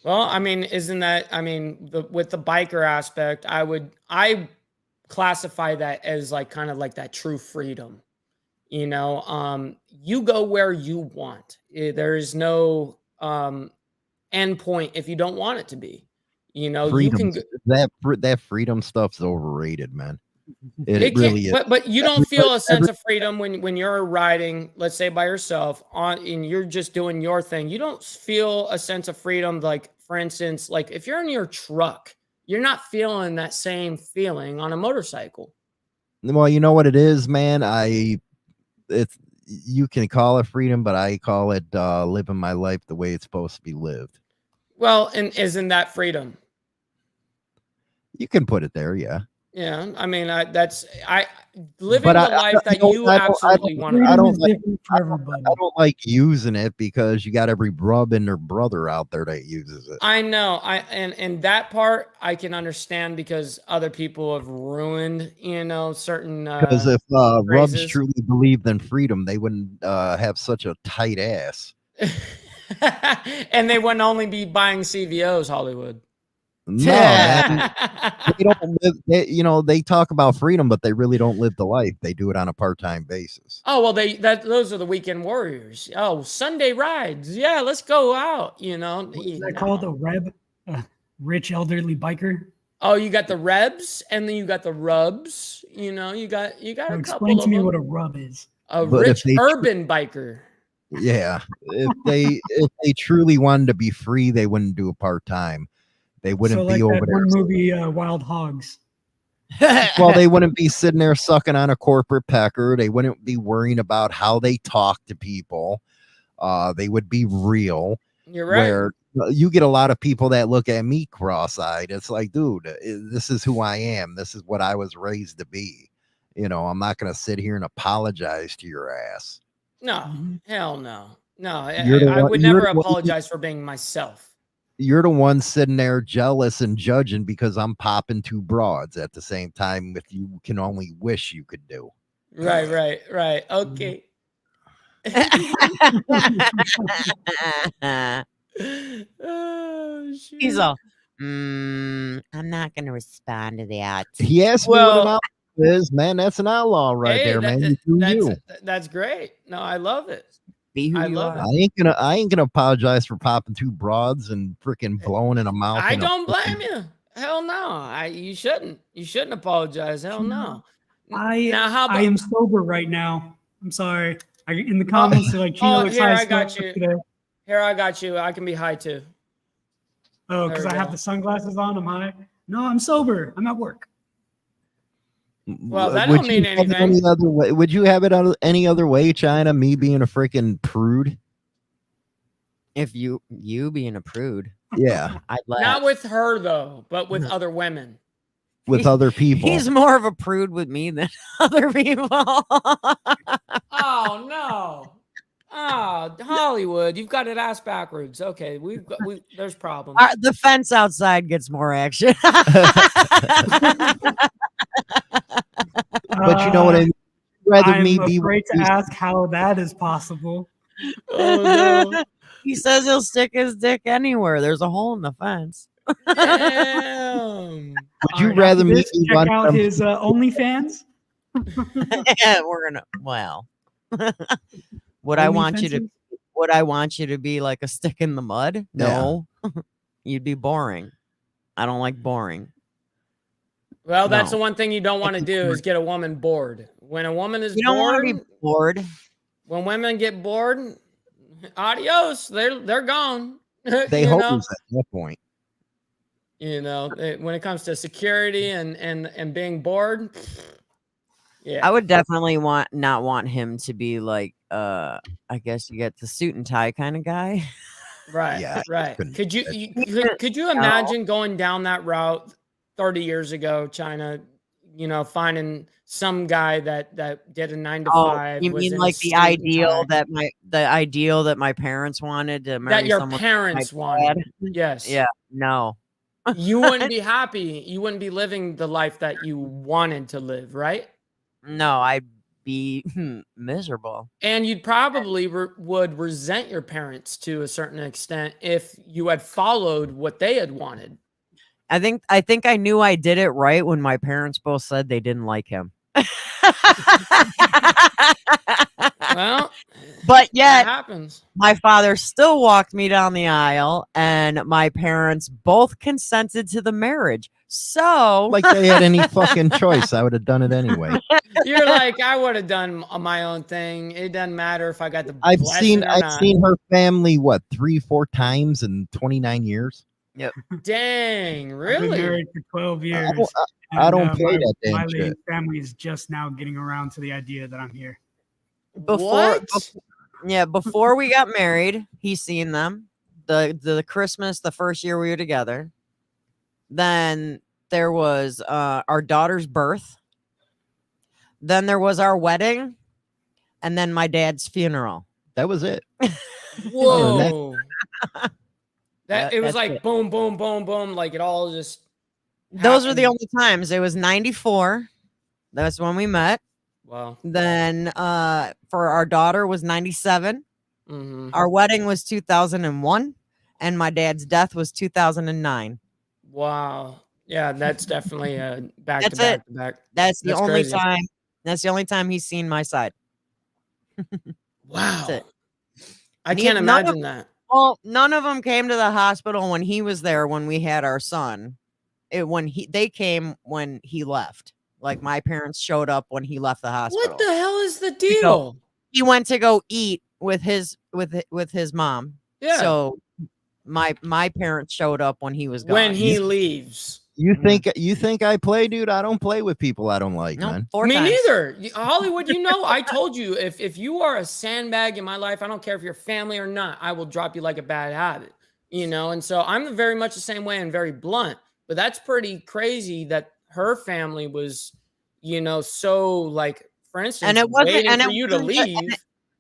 Well, I mean, isn't that, I mean, with the biker aspect, I classify that as like kind of like that true freedom. You know, you go where you want. There is no end point if you don't want it to be. You know, freedom, you can that freedom stuff's overrated, man. It really is. But you don't feel a sense of freedom when you're riding, let's say by yourself and you're just doing your thing. You don't feel a sense of freedom. Like, for instance, like if you're in your truck, you're not feeling that same feeling on a motorcycle. Well, you know what it is, man. You can call it freedom, but I call it living my life the way it's supposed to be lived. Well, and isn't that freedom? You can put it there, yeah. Yeah, I mean, living the life that you absolutely want. I don't like using it because you got every brub and their brother out there that uses it. I know, and that part I can understand because other people have ruined, you know, certain. Because if rubs truly believed in freedom, they wouldn't have such a tight ass. And they wouldn't only be buying CVOs, Hollywood. No, man. They don't live, you know, they talk about freedom, but they really don't live the life. They do it on a part-time basis. Oh, well, those are the weekend warriors. Oh, Sunday rides. Yeah, let's go out, you know. Is that called a Reb? Rich elderly biker? Oh, you got the Rebs and then you got the Rubs. You know, you got a couple. Explain to me what a Rub is. A rich urban biker. Yeah. If they truly wanted to be free, they wouldn't do a part-time. They wouldn't be over there. One movie, Wild Hogs. Well, they wouldn't be sitting there sucking on a corporate pecker. They wouldn't be worrying about how they talk to people. They would be real. You're right. Where you get a lot of people that look at me cross-eyed. It's like, dude, this is who I am. This is what I was raised to be. You know, I'm not going to sit here and apologize to your ass. No, hell no. No, I would never apologize for being myself. You're the one sitting there jealous and judging because I'm popping two broads at the same time if you can only wish you could do. Right. Okay. Oh, he's all, I'm not going to respond to that. He asked me what an outlaw is, man. That's an outlaw right there, man. That's great. No, I love it. Be who you are. I ain't gonna apologize for popping two broads and freaking blowing in a mouth. I don't blame you. Hell no. You shouldn't. You shouldn't apologize. Hell no. I am sober right now. I'm sorry. In the comments, they're like, Chino, here I got you. Today. Here I got you. I can be high too. Oh, because I have the sunglasses on. I'm high. No, I'm sober. I'm at work. Well, that don't mean anything. Any other way? Would you have it any other way, China? Me being a freaking prude? If you being a prude, yeah, I'd laugh. Not with her though, but with other women. With other people, he's more of a prude with me than other people. Oh no! Oh, Hollywood, you've got it ass backwards. Okay, there's problems. The fence outside gets more action. But you know what I mean? I'm afraid to ask how that is possible. Oh no! He says he'll stick his dick anywhere. There's a hole in the fence. Damn. Would you rather me check out his OnlyFans? Yeah, we're gonna. Well, would I want you to? would I want you to be like a stick in the mud? No. You'd be boring. I don't like boring. Well, that's No. the one thing you don't want to do is get a woman bored. When a woman is You don't want bored, to be bored. when women get bored, adios. They're gone. They You hose know? at that point. You know, when it comes to security and being bored, yeah. I would definitely not want him to be like I guess you get the suit and tie kind of guy. Right, Yeah, right. couldn't Could do you imagine going down that route 30 years ago, China? You know, finding some guy that did a 9 to 5. You was mean in a like suit the and ideal tie, that my parents wanted to marry that your someone like parents my wanted? dad? Yes. Yeah, no. You wouldn't be happy. You wouldn't be living the life that you wanted to live, right? No, I'd be miserable. And you'd probably would resent your parents to a certain extent if you had followed what they had wanted. I think I knew I did it right when my parents both said they didn't like him. Well, But that yet happens. my father still walked me down the aisle and my parents both consented to the marriage. So Like they had any fucking choice. I would have done it anyway. You're like, I would have done my own thing. It doesn't matter if I got the I've blessing or seen not. her family, what, 3-4 times in 29 years? Dang, I've been really? married for 12 years. I don't and, play my, that damn my shit. family is just now getting around to the idea that I'm here. before we got married, he seen them. The Christmas, the first year we were together. Then there was our daughter's birth. Then there was our wedding, and then my dad's funeral. That was it. Whoa. That it was That's like it. boom, boom, boom, boom. Like it all just. Those were the happened. only times. It was 94. That's when we met. Wow. Then for our daughter was 97. Mm-hmm. Our wedding was 2001, and my dad's death was 2009. Wow. Yeah, that's definitely back That's to back it. to back. That's the That's only crazy. time. That's the only time he's seen my side. Wow. it. I Ne- can't none of- imagine that. Well, none of them came to the hospital when he was there when we had our son. They came when he left. Like my parents showed up when he left the hospital. What the hell is the deal? He went to go eat with his mom. Yeah. So my parents showed up when he was gone. when he leaves. You think I play, dude? I don't play with people I don't like, no, man. 4 Me times. neither. Hollywood, you know, I told you if you are a sandbag in my life, I don't care if you're family or not, I will drop you like a bad habit. You know, and so I'm very much the same way and very blunt. But that's pretty crazy that her family was, you know, so like, for instance, And it wasn't- waiting and for it you to wasn't ju- leave.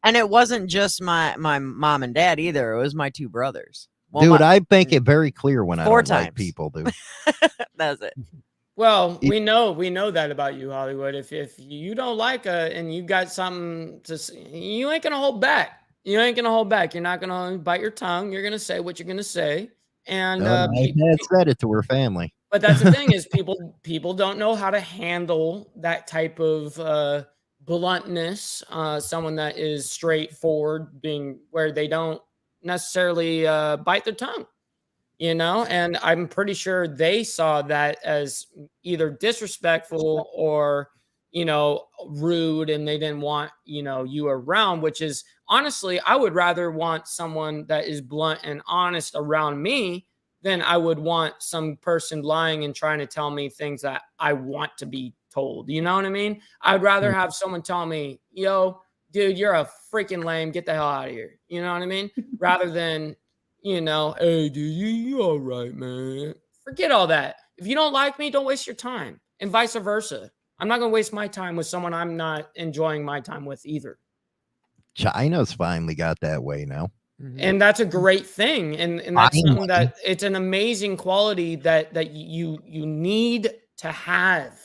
And it wasn't just my mom and dad either. It was my 2 brothers. Well, Dude, my- I make it very clear when I 4 don't like times. people, dude. That's it. Well, we know that about you, Hollywood. If you don't like and you got something to say, you ain't gonna hold back. You ain't gonna hold back. You're not gonna bite your tongue. You're gonna say what you're gonna say. And My dad said it to her family. but that's the thing is people don't know how to handle that type of bluntness. Someone that is straightforward, being where they don't necessarily bite their tongue. You know, and I'm pretty sure they saw that as either disrespectful or, you know, rude, and they didn't want, you know, you around, which is honestly, I would rather want someone that is blunt and honest around me than I would want some person lying and trying to tell me things that I want to be told. You know what I mean? I'd rather have someone tell me, yo, dude, you're a freaking lame. Get the hell out of here. You know what I mean? Rather than, you know, hey, dude, you all right, man. Forget all that. If you don't like me, don't waste your time, and vice versa. I'm not going to waste my time with someone I'm not enjoying my time with either. China's finally got that way now. And that's a great thing. And that's something Finally. that it's an amazing quality that you need to have.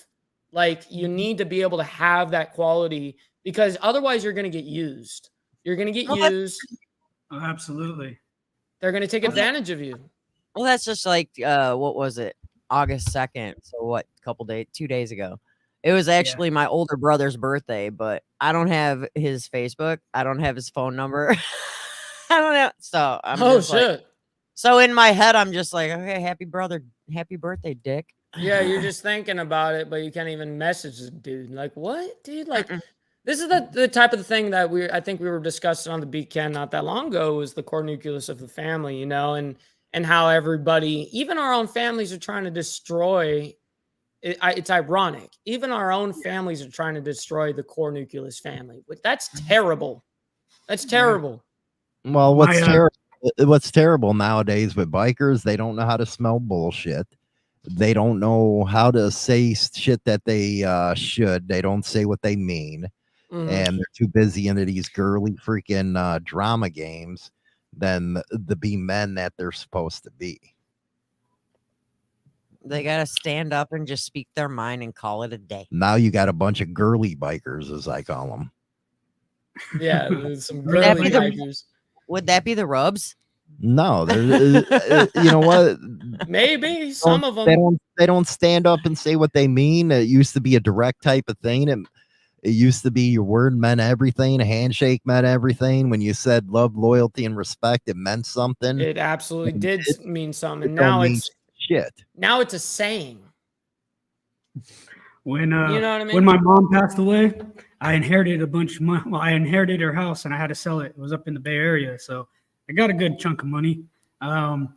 Like you need to be able to have that quality, because otherwise you're going to get used. You're going to get used. Oh, absolutely. They're going to take advantage of you. Well, that's just like what was it? August 2nd. So what? 2 days ago. It was actually my older brother's birthday, but I don't have his Facebook. I don't have his phone number. don't know. So I'm Oh just like, shit. so in my head, I'm just like, okay, happy birthday, Dick. Yeah, you're just thinking about it, but you can't even message the dude. Like, what, dude? Like, Mm-mm. this is the type of thing that I think we were discussing on the BCAN not that long ago, was the core nucleus of the family, you know, and how everybody, even our own families, are trying to destroy. It's ironic. Even our own families are trying to destroy the core nucleus family. But that's terrible. That's terrible. Well, My, what's terrible nowadays with bikers, they don't know how to smell bullshit. They don't know how to say shit that they should. They don't say what they mean. Mhm. And they're too busy into these girly freaking drama games than the be men that they're supposed to be. They gotta stand up and just speak their mind and call it a day. Now you got a bunch of girly bikers, as I call them. Yeah, there's some Would that girly be the- bikers. Would that be the Rubs? No, they're you know what? Maybe some of They them. don't stand up and say what they mean. It used to be a direct type of thing. It used to be your word meant everything. A handshake meant everything. When you said love, loyalty, and respect, it meant something. It absolutely did mean something. And It don't now mean it's shit. a saying. when You know what I mean? when my mom passed away, I inherited a bunch of money. Well, I inherited her house and I had to sell it. It was up in the Bay Area, so I got a good chunk of money. And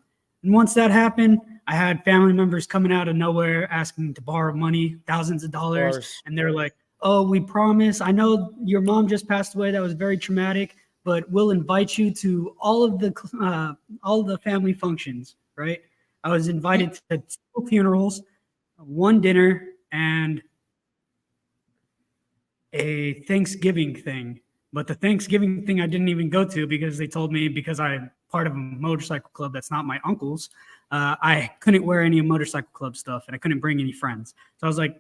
once that happened, I had family members coming out of nowhere asking to borrow money, thousands of dollars, course. and they're like, "Oh, we promise. I know your mom just passed away. That was very traumatic, but we'll invite you to all of the family functions." Right? I was invited to 2 funerals, 1 dinner, and a Thanksgiving thing. But the Thanksgiving thing I didn't even go to because they told me, because I'm part of a motorcycle club that's not my uncle's, I couldn't wear any motorcycle club stuff and I couldn't bring any friends. So I was like,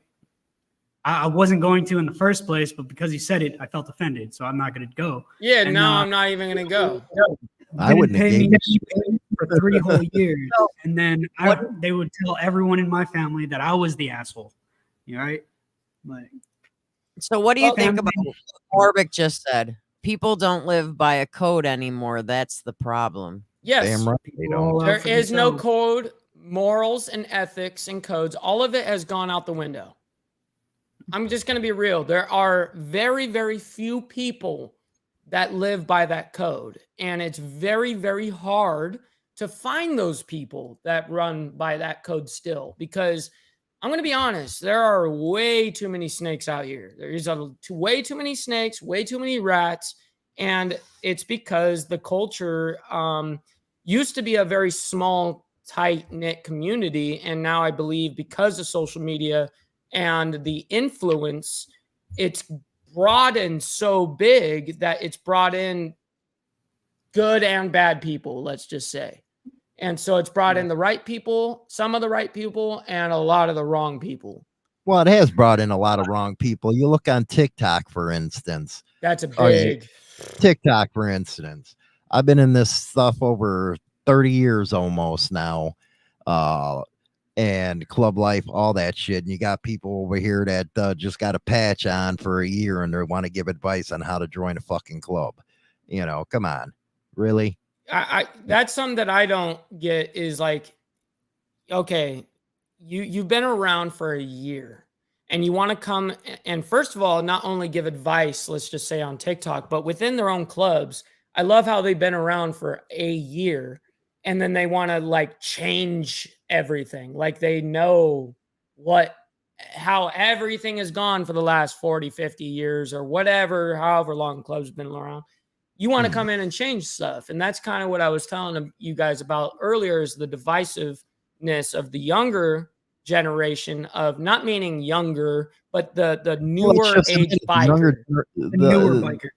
I wasn't going to in the first place, but because he said it, I felt offended. So I'm not going to go. Yeah, And, no, I'm not even gonna go. I Didn't wouldn't have pay me gave anything for 3 whole years. And then they would tell everyone in my family that I was the asshole. You know, right? Like, So what do you Well, think family- about what Orbic just said? People don't live by a code anymore. That's the problem. Yes, damn right they don't. all out there for is no themselves. code, morals, and ethics and codes. All of it has gone out the window. I'm just going to be real. There are very, very few people that live by that code. And it's very, very hard to find those people that run by that code still. Because I'm going to be honest, there are way too many snakes out here. There's way too many snakes, way too many rats. And it's because the culture used to be a very small, tight-knit community. And now I believe because of social media and the influence, it's broadened so big that it's brought in good and bad people, let's just say. And so it's brought in the right people, some of the right people, and a lot of the wrong people. Well, it has brought in a lot of wrong people. You look on TikTok, for instance. That's a Oh, yeah. big TikTok, for instance. I've been in this stuff over 30 years almost now. And club life, all that shit. And you got people over here that just got a patch on for a year and they want to give advice on how to join a fucking club. You know, come on. Really? I that's something that I don't get is like, okay, you've been around for a year and you want to come and first of all, not only give advice, let's just say on TikTok, but within their own clubs. I love how they've been around for a year and then they want to like change everything. Like they know how everything has gone for the last 40, 50 years or whatever, however long the club's been around. You want to come in and change stuff. And that's kind of what I was telling you guys about earlier is the divisiveness of the younger generation of not meaning younger, but the newer age biker. The newer bikers.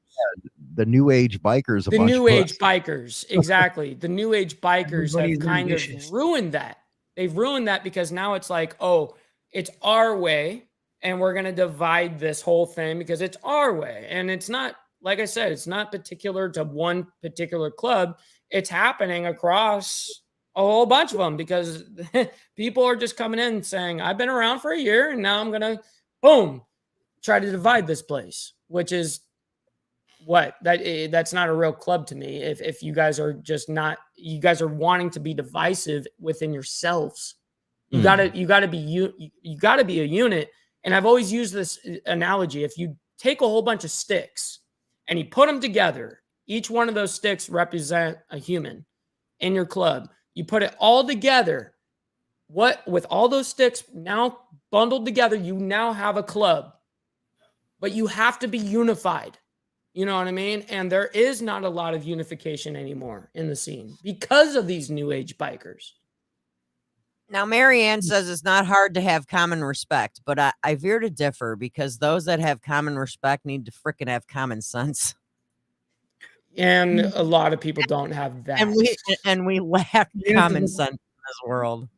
The new age bikers. The new age bikers. Exactly. The new age bikers Everybody's have kind ambitious. of ruined that. They've ruined that because now it's like, oh, it's our way. And we're going to divide this whole thing because it's our way. And it's not, like I said, it's not particular to one particular club. It's happening across a whole bunch of them because people are just coming in saying, I've been around for a year and now I'm going to, boom, try to divide this place, which is that's not a real club to me. If you guys are just not, you guys are wanting to be divisive within yourselves. You gotta be a unit. And I've always used this analogy. If you take a whole bunch of sticks and you put them together, each one of those sticks represent a human in your club. You put it all together. With all those sticks now bundled together, you now have a club. But you have to be unified. You know what I mean? And there is not a lot of unification anymore in the scene because of these new age bikers. Now, Marianne says it's not hard to have common respect, but I veer to differ because those that have common respect need to freaking have common sense. And a lot of people don't have that. And we lack common sense in this world.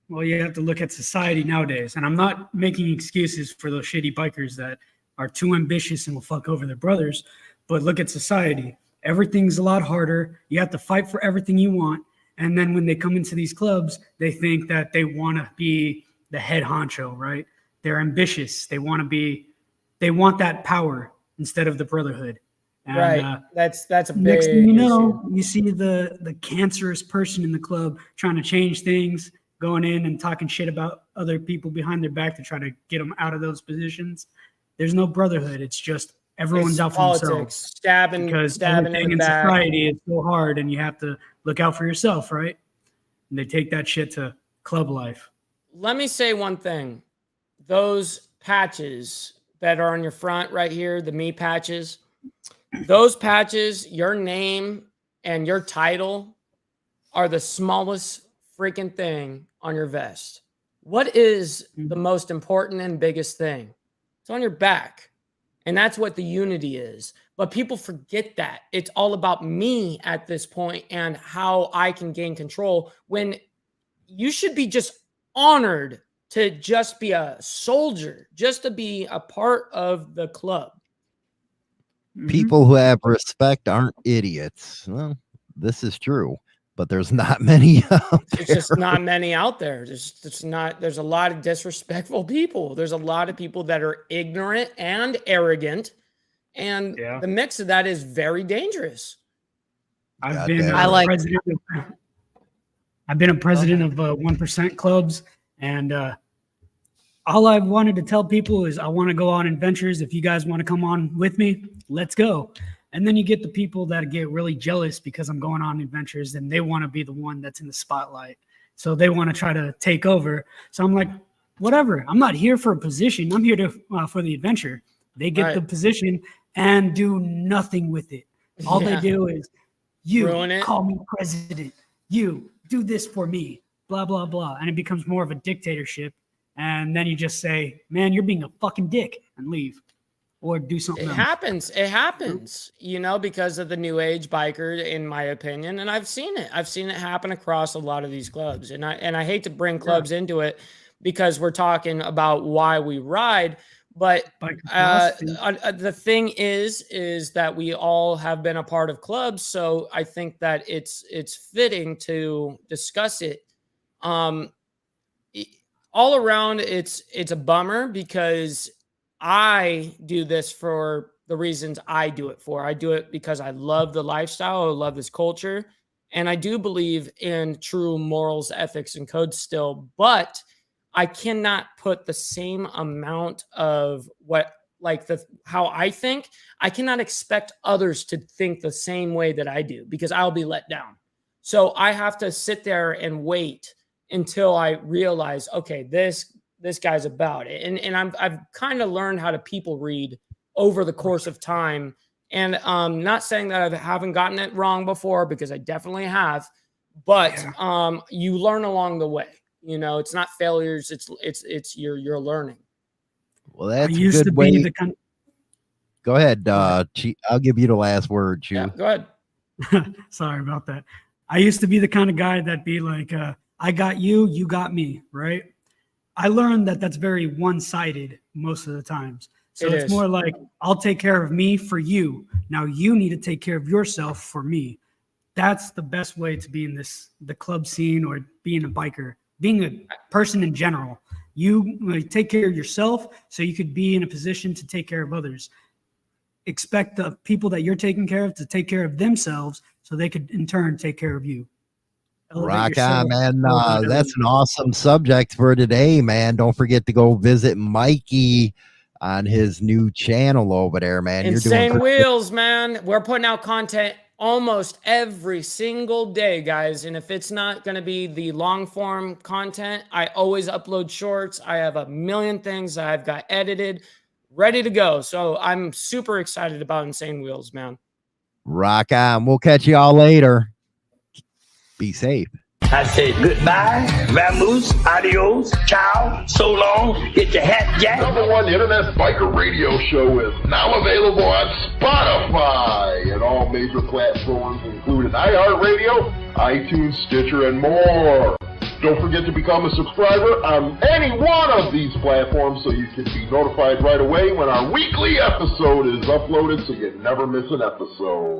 Well, you have to look at society nowadays. And I'm not making excuses for those shitty bikers that are too ambitious and will fuck over their brothers. But look at society. Everything's a lot harder. You have to fight for everything you want. And then when they come into these clubs, they think that they want to be the head honcho, right? They're ambitious. They want that power instead of the brotherhood. And, right. That's a big next thing you know, issue. you see the cancerous person in the club trying to change things, going in and talking shit about other people behind their back to try to get them out of those positions. There's no brotherhood. It's just everyone's out for themselves. Stabbing everything in back. society is so hard, and you have to look out for yourself, right? And they take that shit to club life. Let me say one thing. Those patches that are on your front right here, the me patches, those patches, your name and your title are the smallest freaking thing on your vest. What is the most important and biggest thing? It's on your back. And that's what the unity is. But people forget that. It's all about me at this point and how I can gain control, when you should be just honored to just be a soldier, just to be a part of the club. People who have respect aren't idiots. Well, this is true, but there's not many out there. It's just not many out there. There's a lot of disrespectful people. There's a lot of people that are ignorant and arrogant. And the mix of that is very dangerous. I've been a president of 1% clubs, and all I wanted to tell people is I want to go on adventures. If you guys want to come on with me, let's go. And then you get the people that get really jealous because I'm going on adventures and they want to be the one that's in the spotlight. So they want to try to take over. So I'm like, whatever. I'm not here for a position. I'm here for the adventure. They get the position and do nothing with it. All they do is, you call me president. You do this for me, blah, blah, blah. And it becomes more of a dictatorship. And then you just say, man, you're being a fucking dick, and leave. Or do something else. It happens, because of the new age biker, in my opinion. And I've seen it happen across a lot of these clubs. And I hate to bring clubs into it because we're talking about why we ride. But the thing is that we all have been a part of clubs. So I think that it's fitting to discuss it. All around, it's a bummer because I do this for the reasons I do it for. I do it because I love the lifestyle. I love this culture. And I do believe in true morals, ethics, and codes still. But I cannot put the same amount of how I think. I cannot expect others to think the same way that I do because I'll be let down. So I have to sit there and wait until I realize, okay, this guy's about it. And I've kind of learned how to people read over the course of time. And not saying that I haven't gotten it wrong before, because I definitely have, but you learn along the way. It's not failures. It's you're learning. Well, that's a good way. Go ahead. I'll give you the last word, Chew. Yeah, go ahead. Sorry about that. I used to be the kind of guy that'd be like, I got you, you got me, right? I learned that that's very one-sided most of the times. So it's more like, I'll take care of me for you. Now you need to take care of yourself for me. That's the best way to be in the club scene, or being a biker, being a person in general. You take care of yourself so you could be in a position to take care of others. expect the people that you're taking care of to take care of themselves so they could in turn take care of you. Elevate Rock yourself on, man. over That's everyone. an awesome subject for today, man. Don't forget to go visit Mikey on his new channel over there, man. Insane You're doing Wheels, man. We're putting out content almost every single day, guys. And if it's not going to be the long form content, I always upload shorts. I have a million things that I've got edited, ready to go. So I'm super excited about Insane Wheels, man. rock on. We'll catch y'all later. Be safe. I say goodbye, vamoose, adios, ciao, so long, get your hat jacked. #1 internet biker radio show is now available on Spotify and all major platforms, including iHeartRadio, iTunes, Stitcher, and more. Don't forget to become a subscriber on any one of these platforms so you can be notified right away when our weekly episode is uploaded so you never miss an episode.